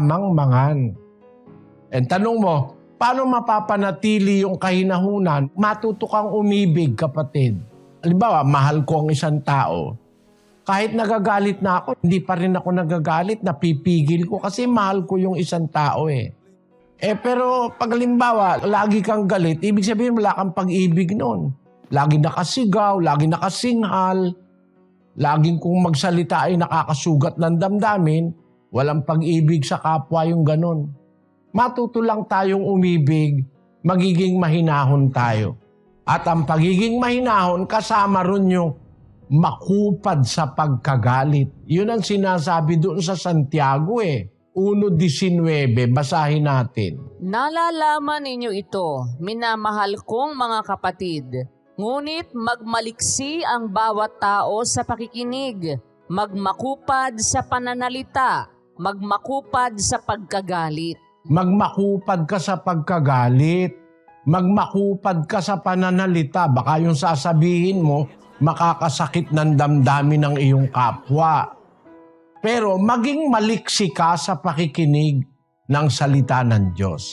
mangmangan. And tanong mo, paano mapapanatili yung kahinahunan? Matuto kang umibig, kapatid. Halimbawa, mahal ko ang isang tao. Kahit nagagalit na ako, hindi pa rin ako nagagalit, napipigil ko kasi mahal ko yung isang tao eh. Pero pag halimbawa, lagi kang galit, ibig sabihin wala kang pag-ibig noon. Lagi nakasigaw, lagi nakasinghal, laging kung magsalita ay nakakasugat ng damdamin, walang pag-ibig sa kapwa yung ganon. Matuto lang tayong umibig, magiging mahinahon tayo. At ang pagiging mahinahon, kasama ron yung makupad sa pagkagalit. Yun ang sinasabi doon sa Santiago 1:19, basahin natin. Nalalaman ninyo ito, minamahal kong mga kapatid. Ngunit magmaliksi ang bawat tao sa pakikinig, magmakupad sa pananalita, magmakupad sa pagkagalit. Magmakupad ka sa pagkagalit. Magmakupad ka sa pananalita. Baka yung sasabihin mo, makakasakit ng damdamin ng iyong kapwa. Pero maging maliksi ka sa pakikinig ng salita ng Diyos.